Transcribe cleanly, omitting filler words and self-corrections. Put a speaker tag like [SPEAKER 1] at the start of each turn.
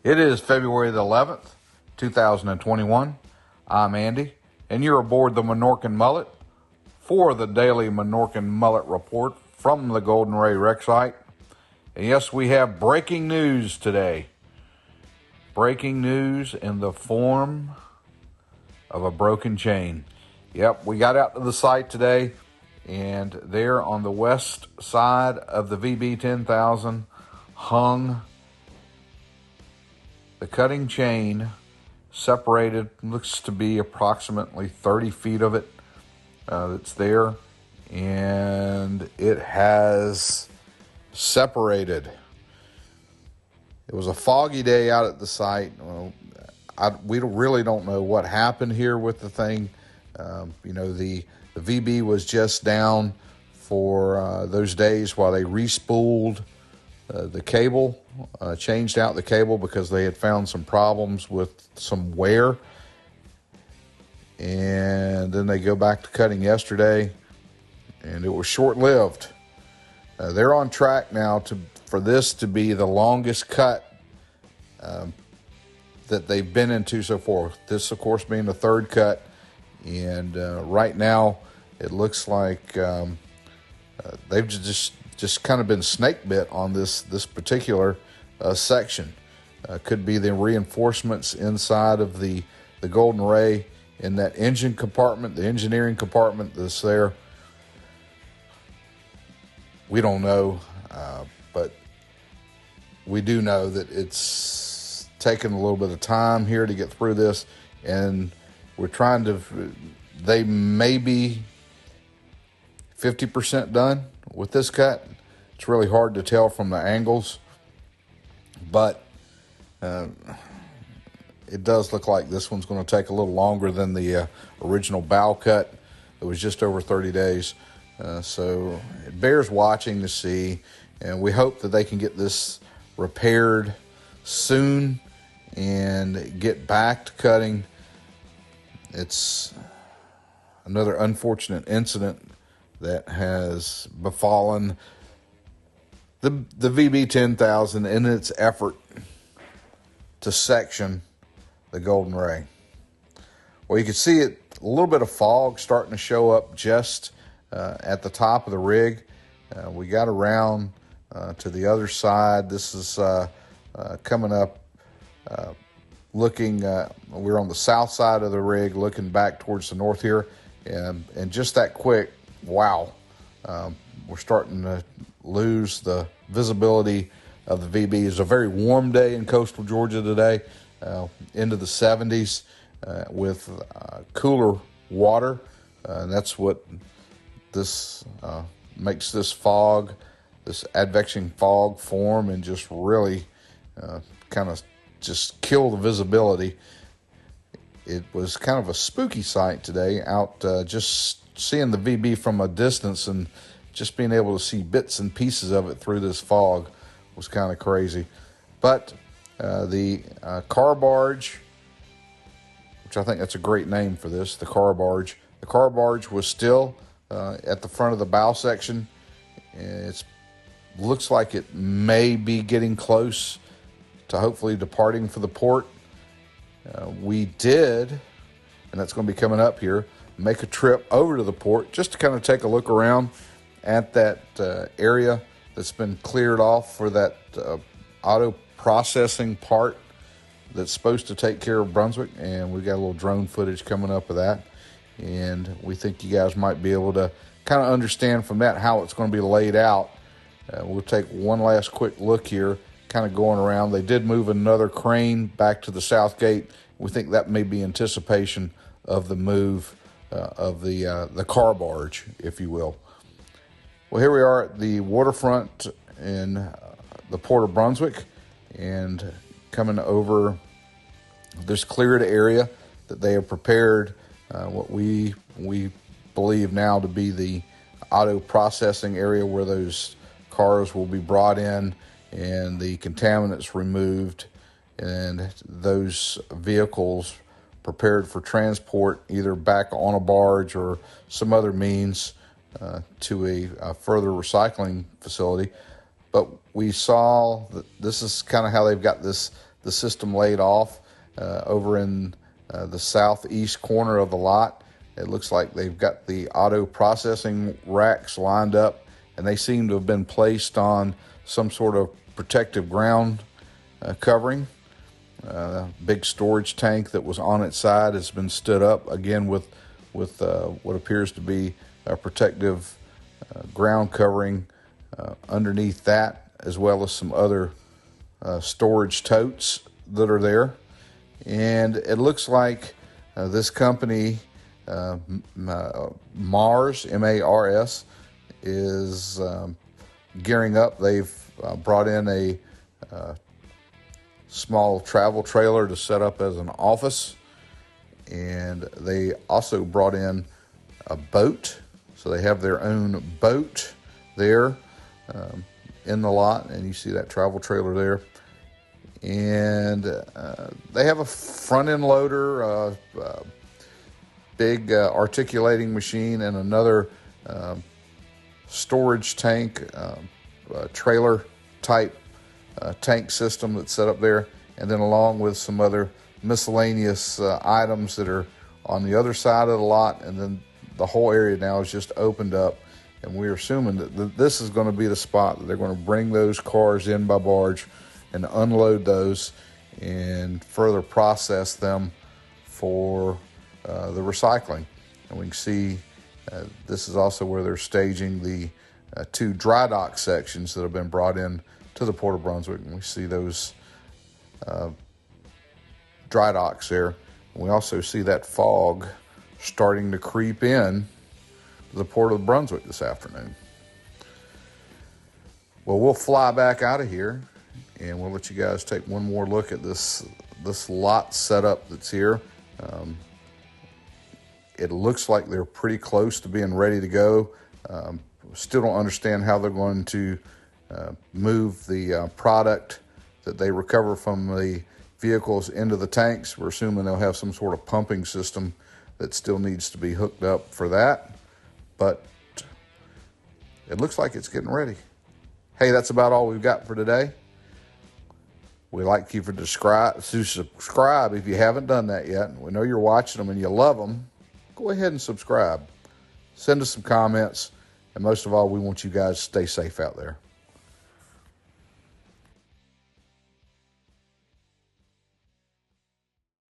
[SPEAKER 1] It is February the 11th, 2021. I'm Andy, and you're aboard the Minorcan Mullet for the daily Minorcan Mullet Report from the Golden Ray Rec Site. And yes, we have breaking news today. Breaking news in the form of a broken chain. Yep, we got out to the site today, and there on the west side of the VB 10,000 hung the cutting chain, separated, looks to be approximately 30 feet of it that's there, and it has separated. It was a foggy day out at the site. Well, we really don't know what happened here with the thing. The VB was just down for those days while they respooled the cable, changed out the cable because they had found some problems with some wear. And then they go back to cutting yesterday, and it was short-lived. They're on track now for this to be the longest cut that they've been into so far. This, of course, being the third cut. And right now, it looks like they've just kind of been snake bit on this particular section. Could be the reinforcements inside of the Golden Ray in that engine compartment, the engineering compartment that's there. We don't know, but we do know that it's taken a little bit of time here to get through this, and we're trying to, they may be 50% done with this cut. It's really hard to tell from the angles, but it does look like this one's going to take a little longer than the original bow cut. It was just over 30 days. So it bears watching to see, and we hope that they can get this repaired soon and get back to cutting. It's another unfortunate incident that has befallen the VB 10,000 in its effort to section the Golden Ray. Well, you can see it, a little bit of fog starting to show up just at the top of the rig. We got around to the other side. This is coming up, looking, we're on the south side of the rig, looking back towards the north here. And just that quick, wow, we're starting to lose the visibility of the VB. It's a very warm day in coastal Georgia today, into the 70s with cooler water. And that's what this makes this fog, this advexing fog form, and just really kind of just kill the visibility. It was kind of a spooky sight today, out just seeing the VB from a distance and just being able to see bits and pieces of it through this fog was kind of crazy. But the car barge, which I think that's a great name for this, the car barge was still at the front of the bow section. It looks like it may be getting close to hopefully departing for the port. We did, and that's going to be coming up here, make a trip over to the port just to kind of take a look around at that area that's been cleared off for that auto processing part that's supposed to take care of Brunswick. And we got a little drone footage coming up of that. And we think you guys might be able to kind of understand from that how it's going to be laid out. We'll take one last quick look here, kind of going around. They did move another crane back to the south gate. We think that may be anticipation of the move of the car barge, if you will. Well, here we are at the waterfront in the port of Brunswick, and coming over this cleared area that they have prepared, what we believe now to be the auto processing area where those cars will be brought in and the contaminants removed, and those vehicles prepared for transport either back on a barge or some other means to a further recycling facility. But we saw that this is kind of how they've got this the system laid off over in the southeast corner of the lot. It looks like they've got the auto processing racks lined up, and they seem to have been placed on some sort of protective ground covering. Big storage tank that was on its side has been stood up again with what appears to be a protective ground covering underneath that, as well as some other storage totes that are there. And it looks like this company, Mars, M-A-R-S, is gearing up. They've brought in a small travel trailer to set up as an office, and they also brought in a boat. So they have their own boat there in the lot, and you see that travel trailer there. And they have a front end loader, big articulating machine, and another storage tank, trailer type tank system that's set up there, and then along with some other miscellaneous items that are on the other side of the lot. And then the whole area now is just opened up, and we're assuming that this is going to be the spot that they're going to bring those cars in by barge and unload those and further process them for the recycling. And we can see this is also where they're staging the two dry dock sections that have been brought in to the Port of Brunswick. And we see those dry docks there. And we also see that fog starting to creep in to the Port of Brunswick this afternoon. Well, we'll fly back out of here, and we'll let you guys take one more look at this lot setup that's here. It looks like they're pretty close to being ready to go. Still don't understand how they're going to move the product that they recover from the vehicles into the tanks. We're assuming they'll have some sort of pumping system that still needs to be hooked up for that, but it looks like it's getting ready. Hey, that's about all we've got for today. We'd like you to subscribe if you haven't done that yet. We know you're watching them and you love them. Go ahead and subscribe. Send us some comments. And most of all, we want you guys to stay safe out there.